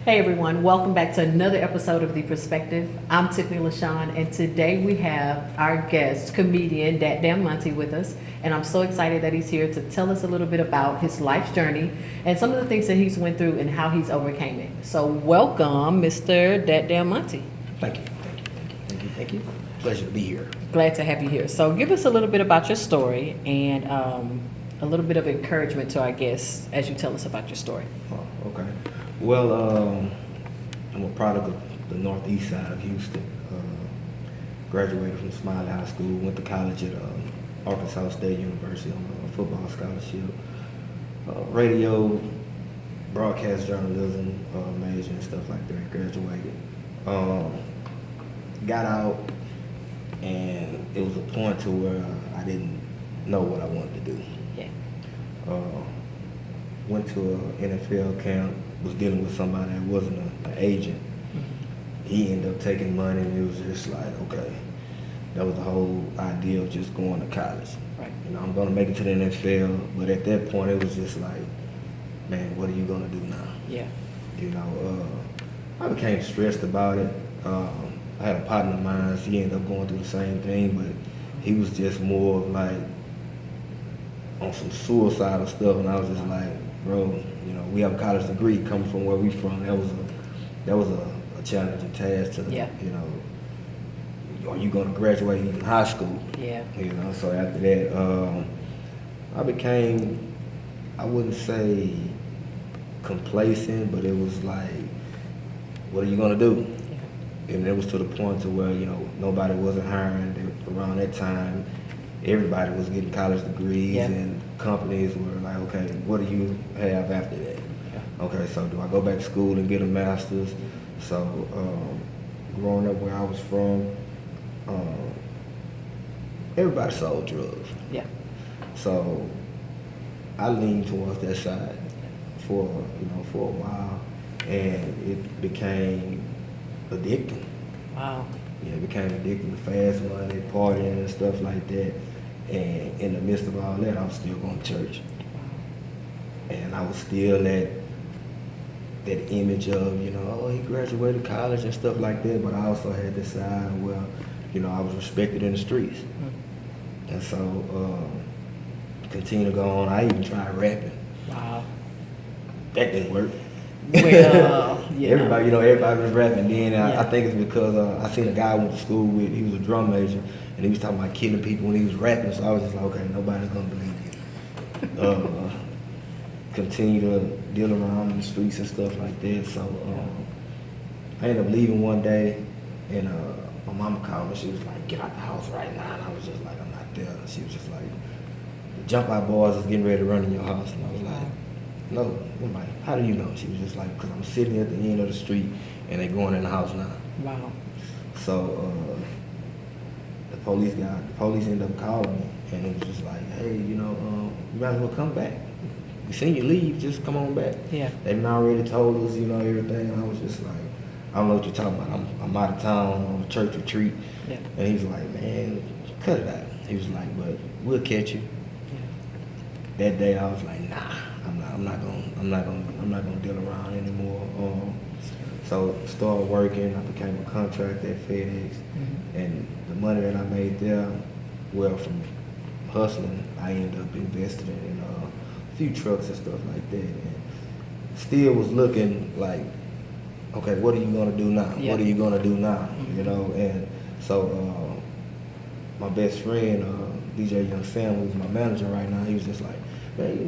Hey everyone, welcome back to another episode of The Perspective. I'm TiffanyLaShon, and today we have our guest, comedian Dat Monty, with us. And I'm so excited that he's here to tell us a little bit about his life's journey and some of the things that he's went through and how he's overcame it. So welcome, Mr. Dat Monty. Thank you. Thank you. Pleasure to be here. Glad to have you here. So give us a little bit about your story and a little bit of encouragement to our guests as you tell us about your story. Oh, okay. Well, I'm a product of the northeast side of Houston. Graduated from Smiley High School, went to college at Arkansas State University on a football scholarship. Radio, broadcast journalism major and stuff like that. Graduated. Got out, and it was a point to where I didn't know what I wanted to do. Yeah. Went to an NFL camp, was dealing with somebody that wasn't an agent. Mm-hmm. He ended up taking money, and it was just like, okay, that was the whole idea of just going to college. Right. You know, I'm gonna make it to the NFL, but at that point it was just like, man, what are you gonna do now? Yeah. You know, I became stressed about it. I had a partner of mine, he ended up going through the same thing, but he was just more of like on some suicidal stuff, and I was just like, bro, you know, we have a college degree coming from where we from. That was a challenging task to, Yeah. you know, are you going to graduate in high school? Yeah. You know, so after that, I became, I wouldn't say complacent, but it was like, what are you going to do? Yeah. And it was to the point to where, you know, nobody wasn't hiring. Around that time, everybody was getting college degrees, Yeah. and companies were like, okay, what do you have after that? Yeah. Okay, so do I go back to school and get a master's? So growing up where I was from, everybody sold drugs. Yeah. So I leaned towards that side for a while, and it became addicting. Wow. Yeah, it became addicting to fast money, partying and stuff like that. And in the midst of all that, I was still going to church. And I was still that image of, you know, oh, he graduated college and stuff like that, but I also had this side of, well, you know, I was respected in the streets. Mm-hmm. And so, continue to go on. I even tried rapping. Wow. That didn't work. Well, yeah. Everybody was rapping then. Yeah. I think it's because I seen a guy I went to school with. He was a drum major, and he was talking about killing people when he was rapping. So I was just like, okay, nobody's gonna believe you. Continue to deal around in the streets and stuff like that. So I ended up leaving one day, and my mama called me. She was like, "Get out the house right now." And I was just like, "I'm not there." And she was just like, "The jump out boys is getting ready to run in your house." And I was like, no. I'm like, how do you know? She was just like, because I'm sitting at the end of the street and they going in the house now. Wow. So the police ended up calling me, and it was just like, hey, you might as well come back. We seen you leave, just come on back. Yeah. They've already told us, everything. And I was just like, I don't know what you're talking about. I'm out of town on a church retreat. Yeah. And he was like, man, cut it out. He was like, but we'll catch you. Yeah. That day I was like, nah, I'm not gonna deal around anymore. So started working. I became a contractor at FedEx, Mm-hmm. and the money that I made there, well, from hustling, I ended up investing in a few trucks and stuff like that. And still was looking like, okay, what are you gonna do now? Yeah. What are you gonna do now? Mm-hmm. And so my best friend, DJ Young Sam, who's my manager right now, he was just like, man,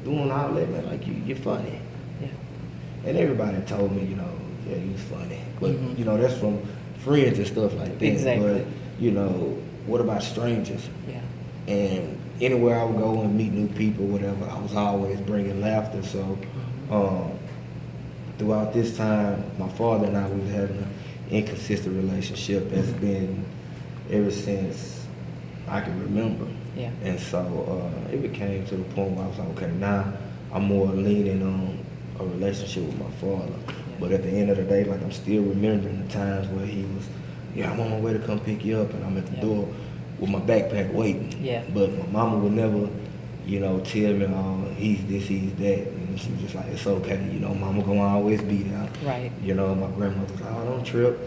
doing all that, man, like you're funny. Yeah. And everybody told me, yeah, you was funny. But, Mm-hmm. that's from friends and stuff like that. Exactly. But, what about strangers? Yeah. And anywhere I would go and meet new people, whatever, I was always bringing laughter. So throughout this time, my father and I, we was having an inconsistent relationship that's been ever since I can remember. Yeah. And so it became to the point where I was like, okay, now I'm more leaning on a relationship with my father. Yeah. But at the end of the day, like I'm still remembering the times where he was, I'm on my way to come pick you up, and I'm at the door with my backpack waiting. Yeah. But my mama would never you know, tell me, he's this, he's that. And she was just like, it's okay, you know, mama gonna always be there. Right. You know, my grandmother was like, oh, don't trip.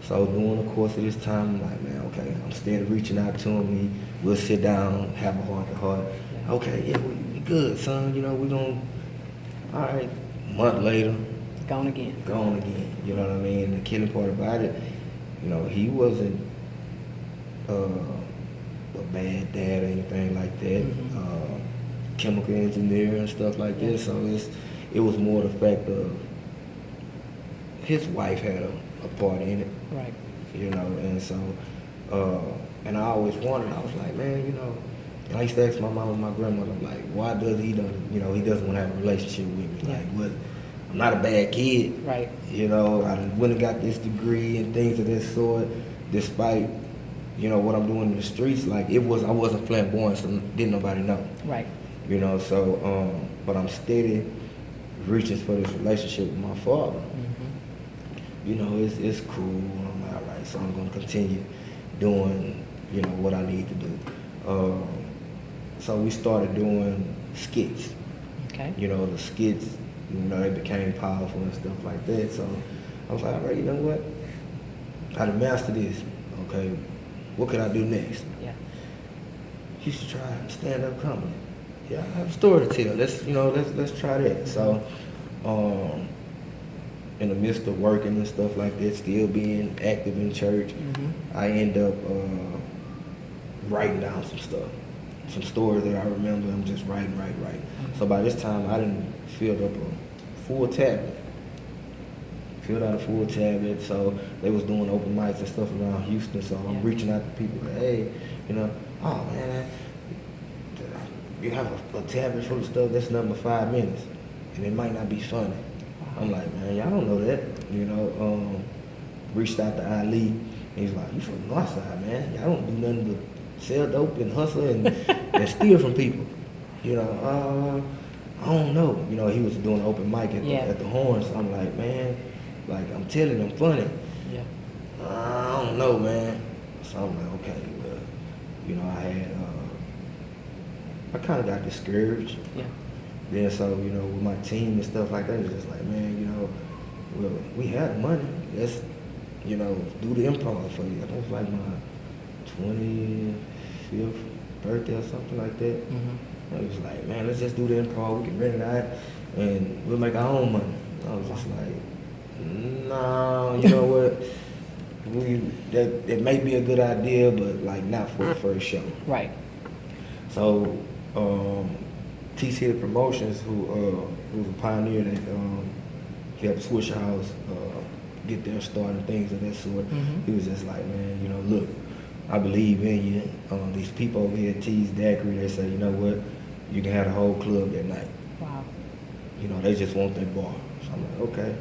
So during the course of this time, I'm like, man, okay, I'm still reaching out to him. We'll sit down, have a heart to heart. Yeah. Okay, yeah, we good, son. You know, we gonna, all right. Month later, Gone again. gone again. You know what I mean? The killing part about it, you know, he wasn't a bad dad or anything like that. Mhm. Chemical engineer and stuff like Yeah. this. So it was more the fact of his wife had a part in it. Right. You know, and so, and I always wondered, I was like, man, you know, and I used to ask my mom and my grandmother, I'm like, why does he doesn't, you know, he doesn't want to have a relationship with me? Yeah. Like, what, I'm not a bad kid. Right. You know, I went and got this degree and things of this sort, despite, you know, what I'm doing in the streets. Like, I wasn't flamboyant, so didn't nobody know. Right. You know, so, but I'm steady reaching for this relationship with my father. Mm-hmm. You know, it's cool. I'm like, all right, so I'm gonna continue doing, you know, what I need to do. So we started doing skits. Okay. You know, the skits, you know, they became powerful and stuff like that. So I was like, all right, you know what? I done mastered this. Okay, what could I do next? Yeah. You should try stand-up comedy. Yeah, I have a story to tell. Let's try that. So, in the midst of working and stuff like that, still being active in church, Mm-hmm. I end up writing down some stuff, some stories that I remember. I'm just writing. Mm-hmm. So by this time, I done filled up a full tablet. Filled out a full tablet. So they was doing open mics and stuff around Houston. So I'm Yeah. reaching out to people. Like, hey, you know, oh man, you have a tablet full of stuff that's number 5 minutes, and it might not be funny. Wow. I'm like, man, y'all don't know that. You know, reached out to Ali, and he's like, you from the North Side, man. Y'all don't do nothing but sell dope and hustle and steal from people. You know, I don't know. You know, he was doing open mic at the Horns. So I'm like, man, like, I'm telling him funny. Yeah. I don't know, man. So I'm like, okay, well, you know, I kind of got discouraged. Yeah. Then so, you know, with my team and stuff like that, it's just like, man, you know, well, we had money. Let's, you know, do the improv for you. That was like my 25th birthday or something like that. Mm-hmm. I was like, man, let's just do the improv. We can rent it out and we'll make our own money. I was just like, no, you know what? That may be a good idea, but like not for the first show. Right. So, TC Promotions, who was a pioneer that helped Swisher House get their start and things of that sort. Mhm. He was just like, man, you know, look, I believe in you. These people over here, T's Daiquiri, they say, you know what, you can have the whole club that night. Wow. You know, they just want that bar. So I'm like, okay.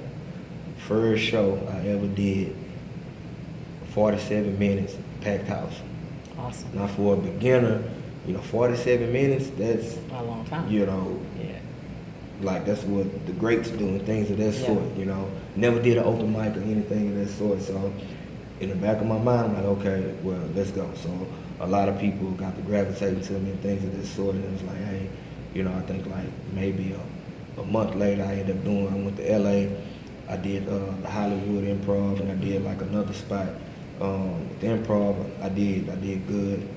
First show I ever did, 47 minutes, packed house. Awesome. Now for a beginner, you know, 47 minutes, that's, A long time. you know, Yeah. like that's what the greats do and things of that Yeah. sort, you know. Never did an open mic or anything of that sort. So in the back of my mind, I'm like, okay, well, let's go. So a lot of people got to gravitate to me and things of that sort. And it was like, hey, you know, I think like maybe a month later, I ended up I went to LA. I did the Hollywood Improv, and I did like another spot. The Improv, I did good.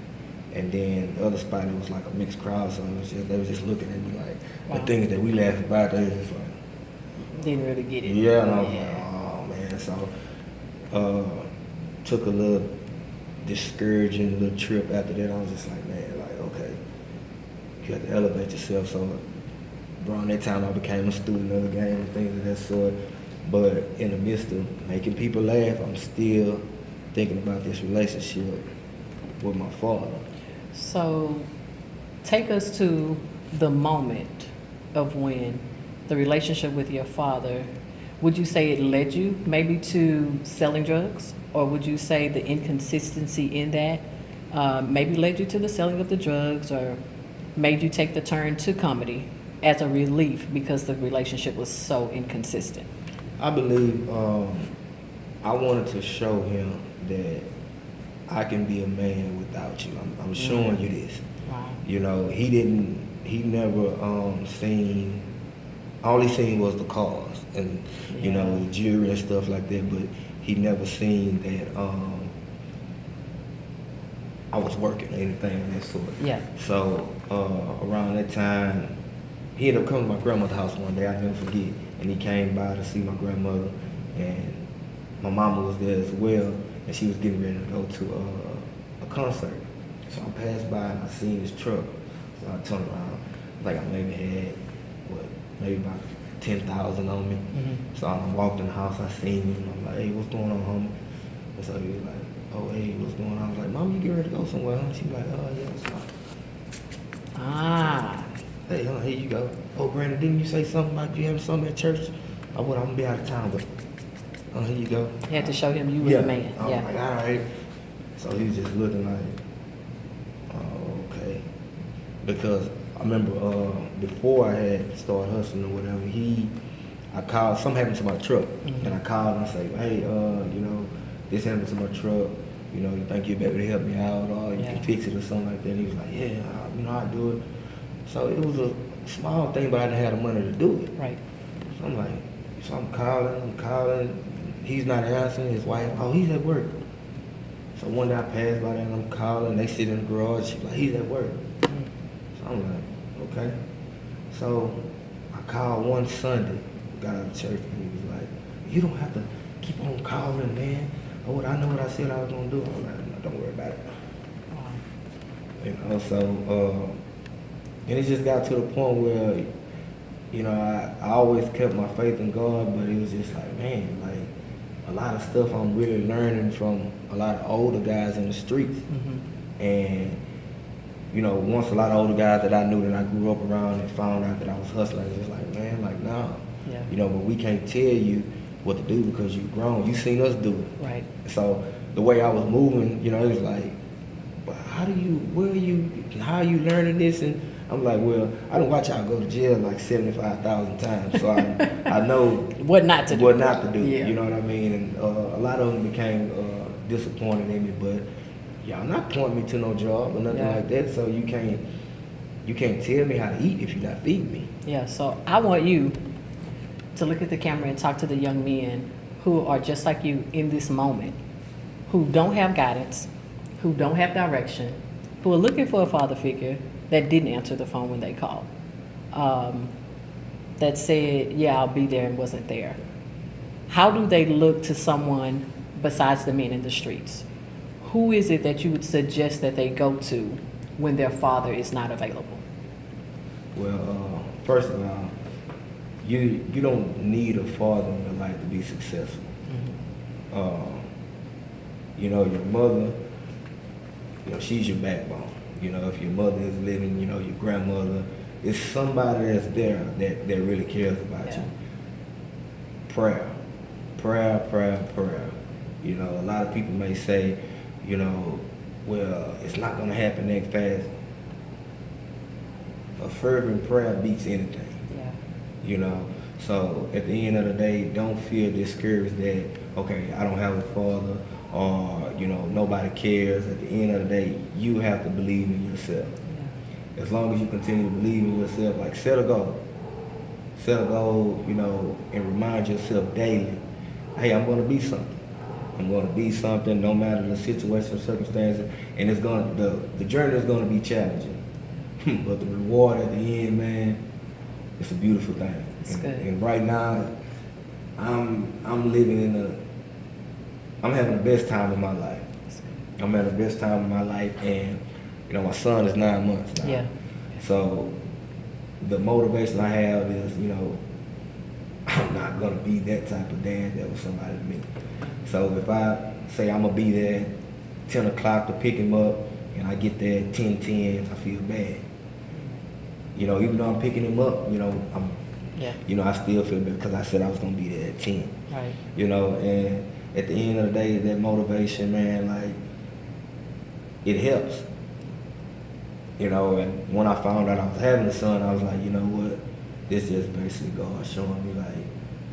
And then the other spot, it was like a mixed crowd, so they was just looking at me like, Wow. the things that we laugh about, they was just like, Didn't really get it. yeah, and I was like, oh man. So took a little discouraging little trip after that. I was just like, man, like, okay, you have to elevate yourself. So around that time I became a student of the game and things of that sort. But in the midst of making people laugh, I'm still thinking about this relationship with my father. So take us to the moment of when the relationship with your father, would you say it led you maybe to selling drugs? Or would you say the inconsistency in that maybe led you to the selling of the drugs, or made you take the turn to comedy as a relief because the relationship was so inconsistent? I believe I wanted to show him that I can be a man without you. I'm showing you this. Wow. You know, he didn't he never seen. All he seen was the cars and you know the jewelry and stuff like that. But he never seen that I was working or anything of that sort. Yeah. So around that time, he ended up coming to my grandmother's house one day. I never forget. And he came by to see my grandmother, and my mama was there as well. And she was getting ready to go to a concert. So I passed by and I seen his truck. So I turned around. Like I maybe had maybe about 10,000 on me. Mm-hmm. So I walked in the house. I seen him. I'm like, hey, what's going on, homie? And so he was like, oh, hey, what's going on? I was like, Mom, you get ready to go somewhere, huh? She was like, yeah, that's fine. Ah. Hey, here you go. Oh, Brandon, didn't you say something about you having something at church? Oh, well, I'm gonna be out of town, but here you go. You had to show him you were the man. I was like, all right. So he was just looking like, oh, okay. Because I remember before I had started hustling or whatever, I called, something happened to my truck. Mm-hmm. And I called and I said, hey, you know, this happened to my truck. You know, you think you'll be able to help me out or you can fix it or something like that. And he was like, yeah, you know, I'll do it. So it was a small thing, but I didn't have the money to do it. Right. So I'm like, so I'm calling. He's not answering. His wife, oh, he's at work. So one day I passed by there and I'm calling. They sit in the garage. She's like, he's at work. Mm-hmm. So I'm like, okay. So I called one Sunday, got out of church, and he was like, you don't have to keep on calling, man. Oh, I know what I said I was gonna do. I'm like, no, don't worry about it. Wow. You know, so and it just got to the point where, you know, I always kept my faith in God, but it was just like, man, like a lot of stuff I'm really learning from a lot of older guys in the streets. Mm-hmm. And, you know, once a lot of older guys that I knew that I grew up around and found out that I was hustling, it's just like, man, like, nah. Yeah. You know, but we can't tell you what to do because you're grown. You seen us do it. Right. So the way I was moving, you know, it was like, but how are you learning this? And I'm like, well, I don't watch y'all go to jail like 75,000 times, so I know What not to do. What not to do. Yeah. You know what I mean? And a lot of them became disappointed in me, but y'all not pointing me to no job or nothing like that. So you can't tell me how to eat if you're not feeding me. Yeah. So I want you to look at the camera and talk to the young men who are just like you in this moment, who don't have guidance, who don't have direction, who are looking for a father figure that didn't answer the phone when they called, that said, yeah, I'll be there and wasn't there. How do they look to someone besides the men in the streets? Who is it that you would suggest that they go to when their father is not available? Well, first of all, you don't need a father in your life to be successful. Mm-hmm. You know, your mother, you know, she's your backbone. You know, if your mother is living, you know, your grandmother, it's somebody that's there that really cares about you. Prayer. You know, a lot of people may say, you know, well, it's not going to happen that fast. A fervent prayer beats anything. Yeah. You know, so at the end of the day, don't feel discouraged that, okay, I don't have a father or, you know, nobody cares. At the end of the day, you have to believe in yourself. Yeah. As long as you continue to believe in yourself, like set a goal, you know, and remind yourself daily, hey, I'm going to be something. I'm going to be something no matter the situation or circumstances, and it's going to, the journey is going to be challenging. But the reward at the end, man, it's a beautiful thing. And right now, I'm living I'm having the best time of my life. I'm having the best time of my life, and you know, my son is 9 months now. Yeah. So the motivation I have is, you know, I'm not gonna be that type of dad that was somebody to me. So if I say I'm gonna be there at 10 o'clock to pick him up, and I get there at 10:10, I feel bad. You know, even though I'm picking him up, you know, you know, I still feel bad because I said I was gonna be there at 10. Right. You know, and at the end of the day, that motivation, man, like, it helps. You know, and when I found out I was having a son, I was like, you know what? This just basically God showing me, like,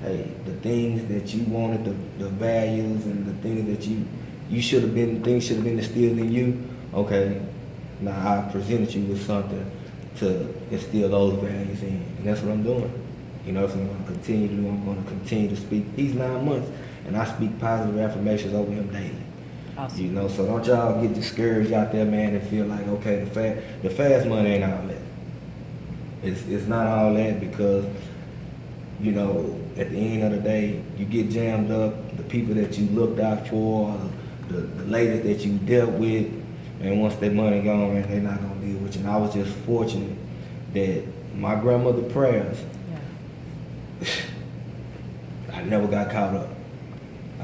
hey, the things that you wanted, the values and the things that you should have been, things should have been instilled in you. Okay, now I presented you with something to instill those values in. And that's what I'm doing. You know, so I'm going to continue to do. I'm going to continue to speak. He's 9 months, and I speak positive affirmations over him daily. Awesome. You know, so don't y'all get discouraged out there, man, and feel like, okay, the fast money ain't all that. It's not all that because, you know, at the end of the day, you get jammed up. The people that you looked out for, the ladies that you dealt with, and once that money gone, man, they're not gonna deal with you. And I was just fortunate that my grandmother's prayers, I never got caught up.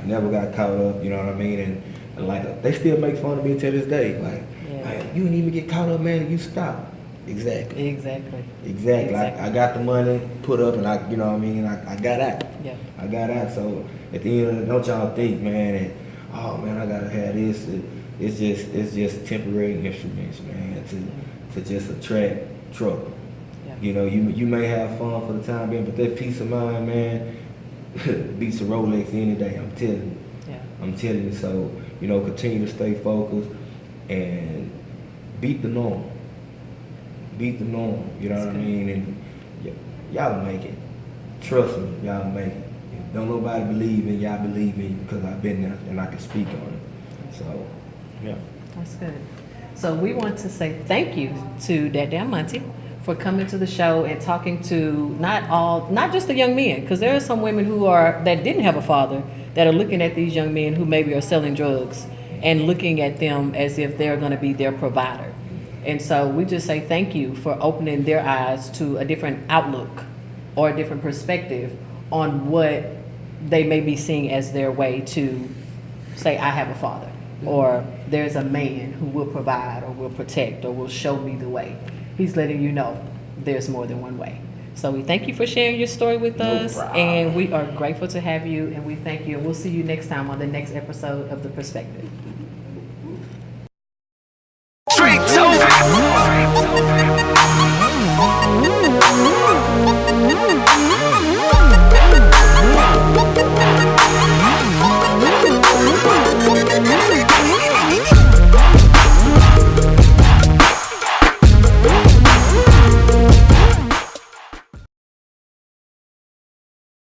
You know what I mean? And like they still make fun of me to this day. Like, man, you didn't even get caught up, man. You stopped. Exactly. I got the money put up, and I, you know what I mean. I got out. Yeah. I got out. So at the end of the day, don't y'all think, man, that, oh man, I gotta have this. It's just temporary instruments, man, to just attract trouble. Yeah. You know, you may have fun for the time being, but that peace of mind, man, beats a Rolex any day. I'm telling you. Yeah. I'm telling you. So, you know, continue to stay focused and beat the norm. You know what I mean? And y'all will make it. Trust me, y'all will make it. If don't nobody believe in y'all, believe in you because I've been there and I can speak on it. So, yeah. That's good. So we want to say thank you to Dad Monty for coming to the show and talking to not just the young men, because there are some women that didn't have a father that are looking at these young men who maybe are selling drugs and looking at them as if they're going to be their provider. And so we just say thank you for opening their eyes to a different outlook or a different perspective on what they may be seeing as their way to say, I have a father, or there's a man who will provide or will protect or will show me the way. He's letting you know there's more than one way. So we thank you for sharing your story with us, problem. and we are grateful to have you, and we thank you, and we'll see you next time on the next episode of The Perspective.